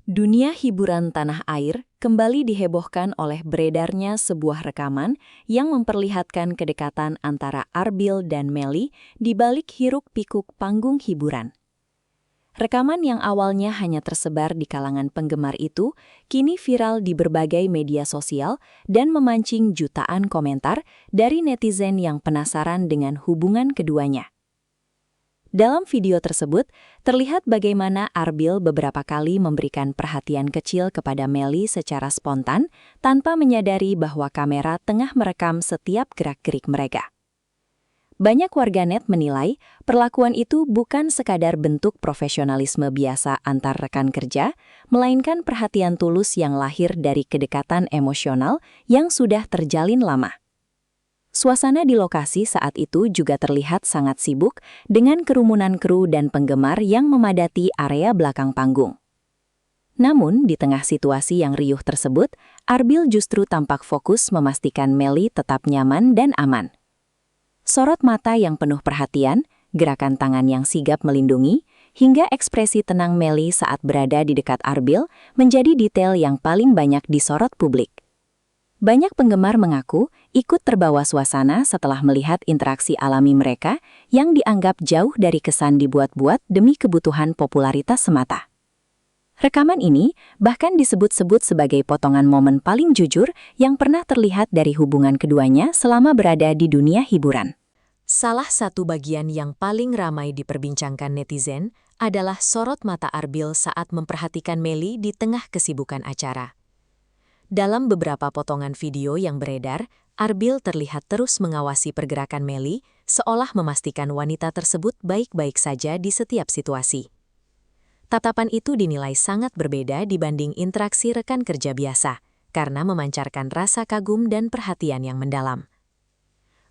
Dunia hiburan tanah air kembali dihebohkan oleh beredarnya sebuah rekaman yang memperlihatkan kedekatan antara Arbil dan Melly di balik hiruk-pikuk panggung hiburan. Rekaman yang awalnya hanya tersebar di kalangan penggemar itu kini viral di berbagai media sosial dan memancing jutaan komentar dari netizen yang penasaran dengan hubungan keduanya. Dalam video tersebut, terlihat bagaimana Arbil beberapa kali memberikan perhatian kecil kepada Melly secara spontan tanpa menyadari bahwa kamera tengah merekam setiap gerak-gerik mereka. Banyak warganet menilai perlakuan itu bukan sekadar bentuk profesionalisme biasa antar rekan kerja, melainkan perhatian tulus yang lahir dari kedekatan emosional yang sudah terjalin lama. Suasana di lokasi saat itu juga terlihat sangat sibuk dengan kerumunan kru dan penggemar yang memadati area belakang panggung. Namun, di tengah situasi yang riuh tersebut, Arbil justru tampak fokus memastikan Melly tetap nyaman dan aman. Sorot mata yang penuh perhatian, gerakan tangan yang sigap melindungi, hingga ekspresi tenang Melly saat berada di dekat Arbil menjadi detail yang paling banyak disorot publik. Banyak penggemar mengaku ikut terbawa suasana setelah melihat interaksi alami mereka yang dianggap jauh dari kesan dibuat-buat demi kebutuhan popularitas semata. Rekaman ini bahkan disebut-sebut sebagai potongan momen paling jujur yang pernah terlihat dari hubungan keduanya selama berada di dunia hiburan. Salah satu bagian yang paling ramai diperbincangkan netizen adalah sorot mata Arbil saat memperhatikan Melly di tengah kesibukan acara. Dalam beberapa potongan video yang beredar, Arbil terlihat terus mengawasi pergerakan Melly, seolah memastikan wanita tersebut baik-baik saja di setiap situasi. Tatapan itu dinilai sangat berbeda dibanding interaksi rekan kerja biasa, karena memancarkan rasa kagum dan perhatian yang mendalam.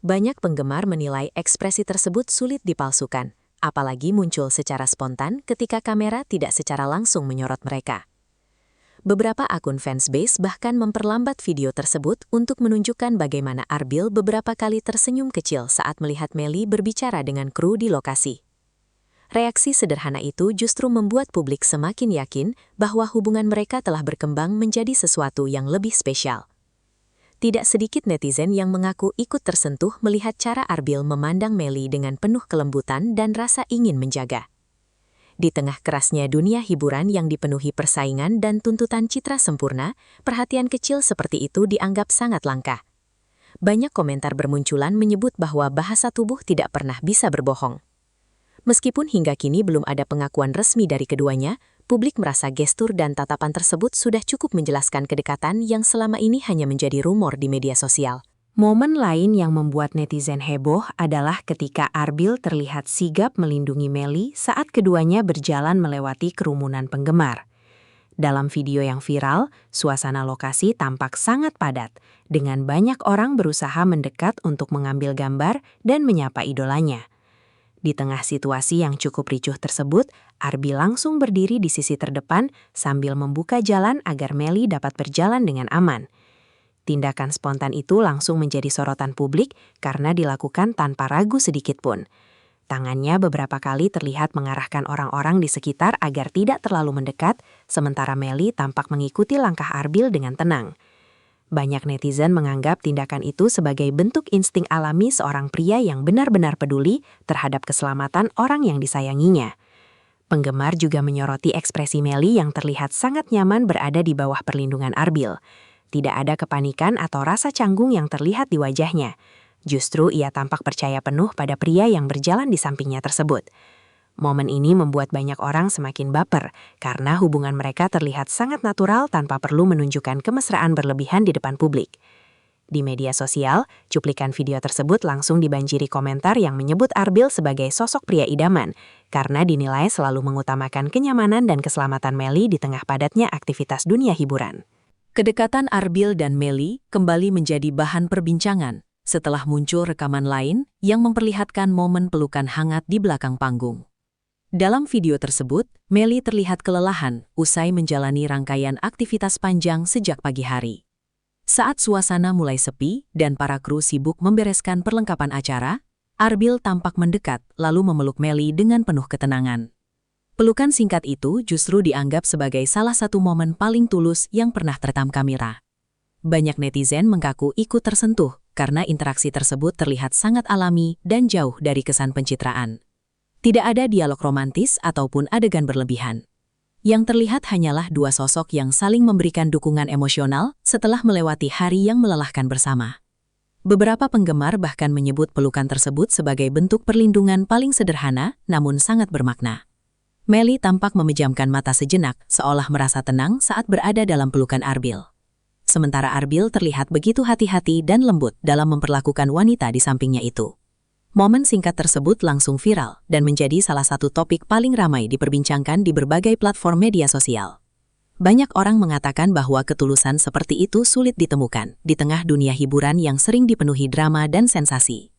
Banyak penggemar menilai ekspresi tersebut sulit dipalsukan, apalagi muncul secara spontan ketika kamera tidak secara langsung menyorot mereka. Beberapa akun fansbase bahkan memperlambat video tersebut untuk menunjukkan bagaimana Arbil beberapa kali tersenyum kecil saat melihat Melly berbicara dengan kru di lokasi. Reaksi sederhana itu justru membuat publik semakin yakin bahwa hubungan mereka telah berkembang menjadi sesuatu yang lebih spesial. Tidak sedikit netizen yang mengaku ikut tersentuh melihat cara Arbil memandang Melly dengan penuh kelembutan dan rasa ingin menjaga. Di tengah kerasnya dunia hiburan yang dipenuhi persaingan dan tuntutan citra sempurna, perhatian kecil seperti itu dianggap sangat langka. Banyak komentar bermunculan menyebut bahwa bahasa tubuh tidak pernah bisa berbohong. Meskipun hingga kini belum ada pengakuan resmi dari keduanya, publik merasa gestur dan tatapan tersebut sudah cukup menjelaskan kedekatan yang selama ini hanya menjadi rumor di media sosial. Momen lain yang membuat netizen heboh adalah ketika Arbil terlihat sigap melindungi Melly saat keduanya berjalan melewati kerumunan penggemar. Dalam video yang viral, suasana lokasi tampak sangat padat, dengan banyak orang berusaha mendekat untuk mengambil gambar dan menyapa idolanya. Di tengah situasi yang cukup ricuh tersebut, Arbil langsung berdiri di sisi terdepan sambil membuka jalan agar Melly dapat berjalan dengan aman. Tindakan spontan itu langsung menjadi sorotan publik karena dilakukan tanpa ragu sedikit pun. Tangannya beberapa kali terlihat mengarahkan orang-orang di sekitar agar tidak terlalu mendekat, sementara Melly tampak mengikuti langkah Arbil dengan tenang. Banyak netizen menganggap tindakan itu sebagai bentuk insting alami seorang pria yang benar-benar peduli terhadap keselamatan orang yang disayanginya. Penggemar juga menyoroti ekspresi Melly yang terlihat sangat nyaman berada di bawah perlindungan Arbil. Tidak ada kepanikan atau rasa canggung yang terlihat di wajahnya. Justru ia tampak percaya penuh pada pria yang berjalan di sampingnya tersebut. Momen ini membuat banyak orang semakin baper karena hubungan mereka terlihat sangat natural tanpa perlu menunjukkan kemesraan berlebihan di depan publik. Di media sosial, cuplikan video tersebut langsung dibanjiri komentar yang menyebut Arbil sebagai sosok pria idaman karena dinilai selalu mengutamakan kenyamanan dan keselamatan Melly di tengah padatnya aktivitas dunia hiburan. Kedekatan Arbil dan Melly kembali menjadi bahan perbincangan setelah muncul rekaman lain yang memperlihatkan momen pelukan hangat di belakang panggung. Dalam video tersebut, Melly terlihat kelelahan usai menjalani rangkaian aktivitas panjang sejak pagi hari. Saat suasana mulai sepi dan para kru sibuk membereskan perlengkapan acara, Arbil tampak mendekat lalu memeluk Melly dengan penuh ketenangan. Pelukan singkat itu justru dianggap sebagai salah satu momen paling tulus yang pernah terekam kamera. Banyak netizen mengaku ikut tersentuh karena interaksi tersebut terlihat sangat alami dan jauh dari kesan pencitraan. Tidak ada dialog romantis ataupun adegan berlebihan. Yang terlihat hanyalah dua sosok yang saling memberikan dukungan emosional setelah melewati hari yang melelahkan bersama. Beberapa penggemar bahkan menyebut pelukan tersebut sebagai bentuk perlindungan paling sederhana namun sangat bermakna. Melly tampak memejamkan mata sejenak seolah merasa tenang saat berada dalam pelukan Arbil. Sementara Arbil terlihat begitu hati-hati dan lembut dalam memperlakukan wanita di sampingnya itu. Momen singkat tersebut langsung viral dan menjadi salah satu topik paling ramai diperbincangkan di berbagai platform media sosial. Banyak orang mengatakan bahwa ketulusan seperti itu sulit ditemukan di tengah dunia hiburan yang sering dipenuhi drama dan sensasi.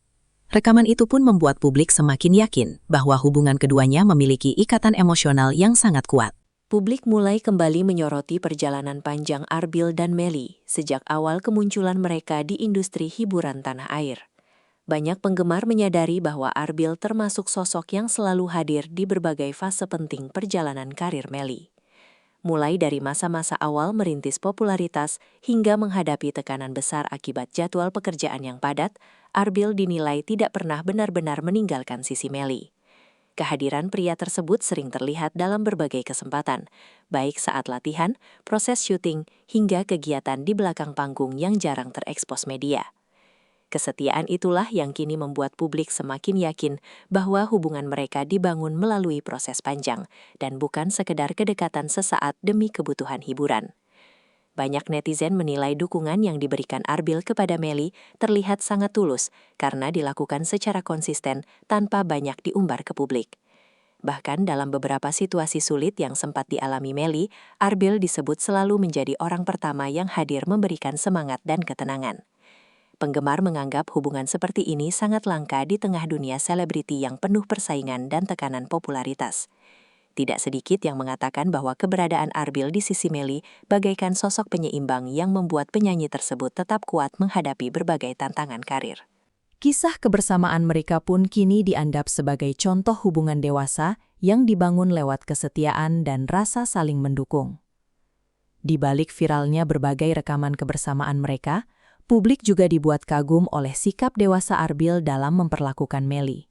Rekaman itu pun membuat publik semakin yakin bahwa hubungan keduanya memiliki ikatan emosional yang sangat kuat. Publik mulai kembali menyoroti perjalanan panjang Arbil dan Melly sejak awal kemunculan mereka di industri hiburan tanah air. Banyak penggemar menyadari bahwa Arbil termasuk sosok yang selalu hadir di berbagai fase penting perjalanan karir Melly. Mulai dari masa-masa awal merintis popularitas hingga menghadapi tekanan besar akibat jadwal pekerjaan yang padat, Arbil dinilai tidak pernah benar-benar meninggalkan sisi Melly. Kehadiran pria tersebut sering terlihat dalam berbagai kesempatan, baik saat latihan, proses syuting, hingga kegiatan di belakang panggung yang jarang terekspos media. Kesetiaan itulah yang kini membuat publik semakin yakin bahwa hubungan mereka dibangun melalui proses panjang dan bukan sekedar kedekatan sesaat demi kebutuhan hiburan. Banyak netizen menilai dukungan yang diberikan Arbil kepada Melly terlihat sangat tulus karena dilakukan secara konsisten tanpa banyak diumbar ke publik. Bahkan dalam beberapa situasi sulit yang sempat dialami Melly, Arbil disebut selalu menjadi orang pertama yang hadir memberikan semangat dan ketenangan. Penggemar menganggap hubungan seperti ini sangat langka di tengah dunia selebriti yang penuh persaingan dan tekanan popularitas. Tidak sedikit yang mengatakan bahwa keberadaan Arbil di sisi Melly bagaikan sosok penyeimbang yang membuat penyanyi tersebut tetap kuat menghadapi berbagai tantangan karir. Kisah kebersamaan mereka pun kini dianggap sebagai contoh hubungan dewasa yang dibangun lewat kesetiaan dan rasa saling mendukung. Di balik viralnya berbagai rekaman kebersamaan mereka, publik juga dibuat kagum oleh sikap dewasa Arbil dalam memperlakukan Melly.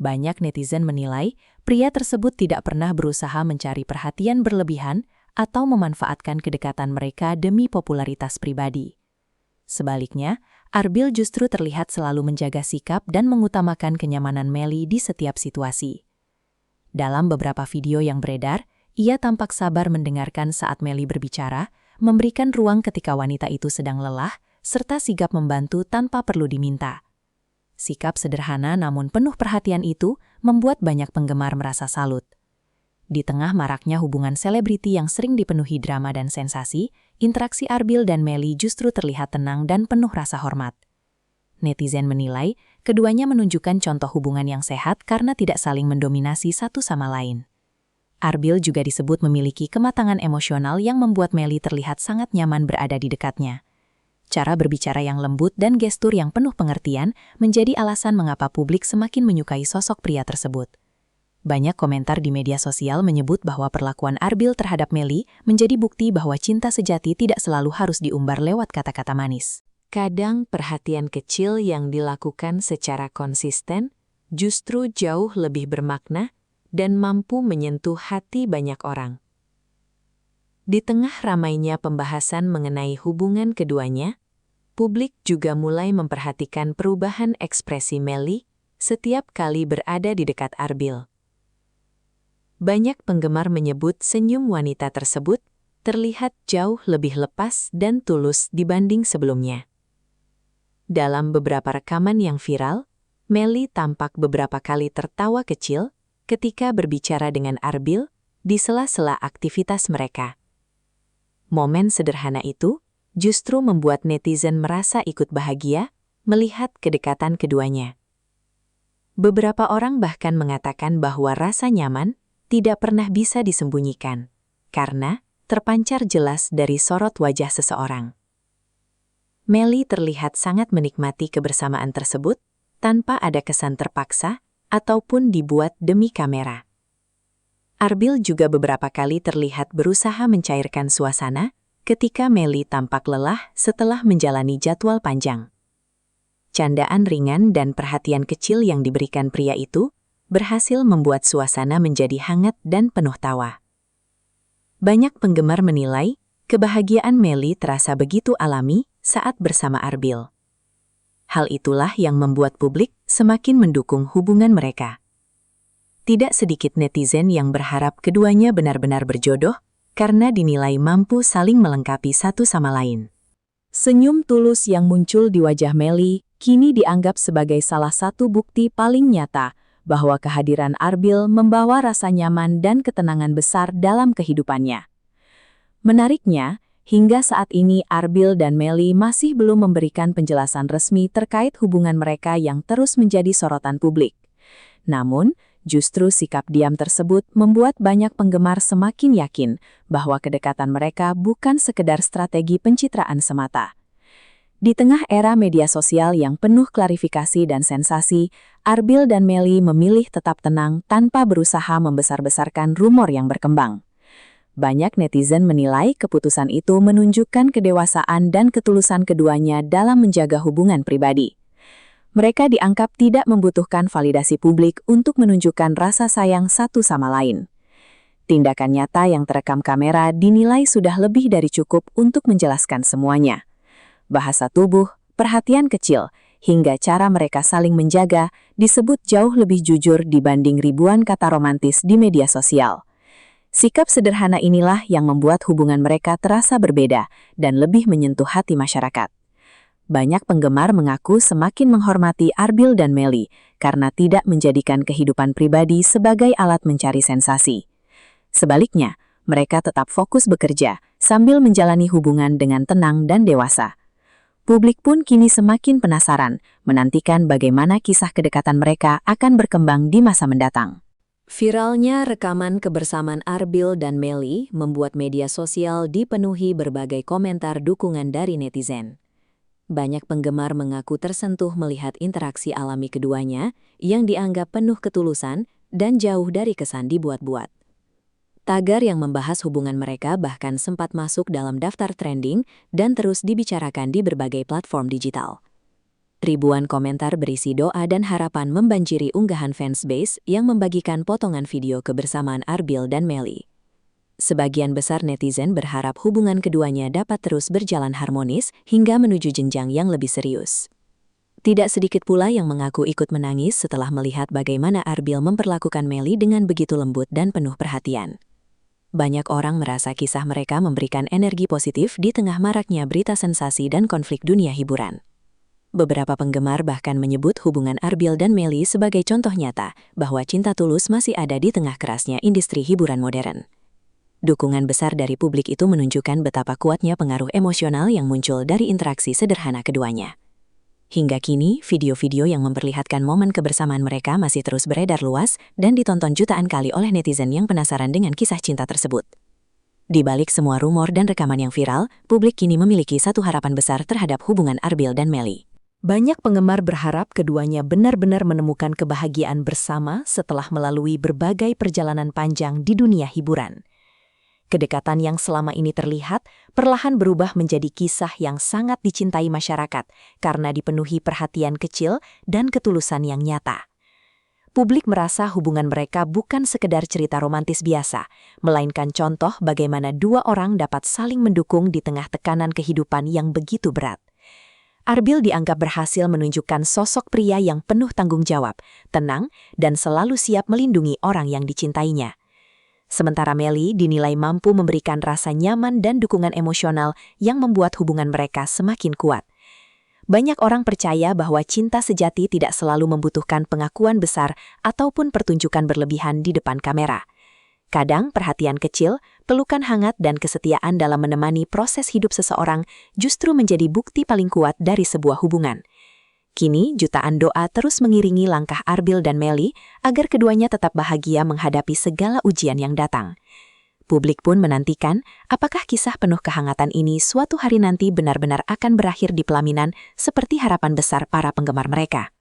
Banyak netizen menilai pria tersebut tidak pernah berusaha mencari perhatian berlebihan atau memanfaatkan kedekatan mereka demi popularitas pribadi. Sebaliknya, Arbil justru terlihat selalu menjaga sikap dan mengutamakan kenyamanan Melly di setiap situasi. Dalam beberapa video yang beredar, ia tampak sabar mendengarkan saat Melly berbicara, memberikan ruang ketika wanita itu sedang lelah, serta sigap membantu tanpa perlu diminta. Sikap sederhana namun penuh perhatian itu membuat banyak penggemar merasa salut. Di tengah maraknya hubungan selebriti yang sering dipenuhi drama dan sensasi, interaksi Arbil dan Melly justru terlihat tenang dan penuh rasa hormat. Netizen menilai, keduanya menunjukkan contoh hubungan yang sehat karena tidak saling mendominasi satu sama lain. Arbil juga disebut memiliki kematangan emosional yang membuat Melly terlihat sangat nyaman berada di dekatnya. Cara berbicara yang lembut dan gestur yang penuh pengertian menjadi alasan mengapa publik semakin menyukai sosok pria tersebut. Banyak komentar di media sosial menyebut bahwa perlakuan Arbil terhadap Melly menjadi bukti bahwa cinta sejati tidak selalu harus diumbar lewat kata-kata manis. Kadang perhatian kecil yang dilakukan secara konsisten justru jauh lebih bermakna dan mampu menyentuh hati banyak orang. Di tengah ramainya pembahasan mengenai hubungan keduanya, publik juga mulai memperhatikan perubahan ekspresi Melly setiap kali berada di dekat Arbil. Banyak penggemar menyebut senyum wanita tersebut terlihat jauh lebih lepas dan tulus dibanding sebelumnya. Dalam beberapa rekaman yang viral, Melly tampak beberapa kali tertawa kecil ketika berbicara dengan Arbil di sela-sela aktivitas mereka. Momen sederhana itu justru membuat netizen merasa ikut bahagia melihat kedekatan keduanya. Beberapa orang bahkan mengatakan bahwa rasa nyaman tidak pernah bisa disembunyikan, karena terpancar jelas dari sorot wajah seseorang. Melly terlihat sangat menikmati kebersamaan tersebut tanpa ada kesan terpaksa ataupun dibuat demi kamera. Arbil juga beberapa kali terlihat berusaha mencairkan suasana ketika Melly tampak lelah setelah menjalani jadwal panjang. Candaan ringan dan perhatian kecil yang diberikan pria itu berhasil membuat suasana menjadi hangat dan penuh tawa. Banyak penggemar menilai kebahagiaan Melly terasa begitu alami saat bersama Arbil. Hal itulah yang membuat publik semakin mendukung hubungan mereka. Tidak sedikit netizen yang berharap keduanya benar-benar berjodoh karena dinilai mampu saling melengkapi satu sama lain. Senyum tulus yang muncul di wajah Melly kini dianggap sebagai salah satu bukti paling nyata bahwa kehadiran Arbil membawa rasa nyaman dan ketenangan besar dalam kehidupannya. Menariknya, hingga saat ini Arbil dan Melly masih belum memberikan penjelasan resmi terkait hubungan mereka yang terus menjadi sorotan publik. Namun, justru sikap diam tersebut membuat banyak penggemar semakin yakin bahwa kedekatan mereka bukan sekedar strategi pencitraan semata. Di tengah era media sosial yang penuh klarifikasi dan sensasi, Arbil dan Melly memilih tetap tenang tanpa berusaha membesar-besarkan rumor yang berkembang. Banyak netizen menilai keputusan itu menunjukkan kedewasaan dan ketulusan keduanya dalam menjaga hubungan pribadi. Mereka dianggap tidak membutuhkan validasi publik untuk menunjukkan rasa sayang satu sama lain. Tindakan nyata yang terekam kamera dinilai sudah lebih dari cukup untuk menjelaskan semuanya. Bahasa tubuh, perhatian kecil, hingga cara mereka saling menjaga disebut jauh lebih jujur dibanding ribuan kata romantis di media sosial. Sikap sederhana inilah yang membuat hubungan mereka terasa berbeda dan lebih menyentuh hati masyarakat. Banyak penggemar mengaku semakin menghormati Arbil dan Melly karena tidak menjadikan kehidupan pribadi sebagai alat mencari sensasi. Sebaliknya, mereka tetap fokus bekerja sambil menjalani hubungan dengan tenang dan dewasa. Publik pun kini semakin penasaran, menantikan bagaimana kisah kedekatan mereka akan berkembang di masa mendatang. Viralnya rekaman kebersamaan Arbil dan Melly membuat media sosial dipenuhi berbagai komentar dukungan dari netizen. Banyak penggemar mengaku tersentuh melihat interaksi alami keduanya yang dianggap penuh ketulusan dan jauh dari kesan dibuat-buat. Tagar yang membahas hubungan mereka bahkan sempat masuk dalam daftar trending dan terus dibicarakan di berbagai platform digital. Ribuan komentar berisi doa dan harapan membanjiri unggahan fansbase yang membagikan potongan video kebersamaan Arbil dan Melly. Sebagian besar netizen berharap hubungan keduanya dapat terus berjalan harmonis hingga menuju jenjang yang lebih serius. Tidak sedikit pula yang mengaku ikut menangis setelah melihat bagaimana Arbil memperlakukan Melly dengan begitu lembut dan penuh perhatian. Banyak orang merasa kisah mereka memberikan energi positif di tengah maraknya berita sensasi dan konflik dunia hiburan. Beberapa penggemar bahkan menyebut hubungan Arbil dan Melly sebagai contoh nyata bahwa cinta tulus masih ada di tengah kerasnya industri hiburan modern. Dukungan besar dari publik itu menunjukkan betapa kuatnya pengaruh emosional yang muncul dari interaksi sederhana keduanya. Hingga kini, video-video yang memperlihatkan momen kebersamaan mereka masih terus beredar luas dan ditonton jutaan kali oleh netizen yang penasaran dengan kisah cinta tersebut. Di balik semua rumor dan rekaman yang viral, publik kini memiliki satu harapan besar terhadap hubungan Arbil dan Melly. Banyak penggemar berharap keduanya benar-benar menemukan kebahagiaan bersama setelah melalui berbagai perjalanan panjang di dunia hiburan. Kedekatan yang selama ini terlihat perlahan berubah menjadi kisah yang sangat dicintai masyarakat karena dipenuhi perhatian kecil dan ketulusan yang nyata. Publik merasa hubungan mereka bukan sekedar cerita romantis biasa, melainkan contoh bagaimana dua orang dapat saling mendukung di tengah tekanan kehidupan yang begitu berat. Arbil dianggap berhasil menunjukkan sosok pria yang penuh tanggung jawab, tenang, dan selalu siap melindungi orang yang dicintainya. Sementara Melly dinilai mampu memberikan rasa nyaman dan dukungan emosional yang membuat hubungan mereka semakin kuat. Banyak orang percaya bahwa cinta sejati tidak selalu membutuhkan pengakuan besar ataupun pertunjukan berlebihan di depan kamera. Kadang perhatian kecil, pelukan hangat dan kesetiaan dalam menemani proses hidup seseorang justru menjadi bukti paling kuat dari sebuah hubungan. Kini, jutaan doa terus mengiringi langkah Arbil dan Melly agar keduanya tetap bahagia menghadapi segala ujian yang datang. Publik pun menantikan apakah kisah penuh kehangatan ini suatu hari nanti benar-benar akan berakhir di pelaminan seperti harapan besar para penggemar mereka.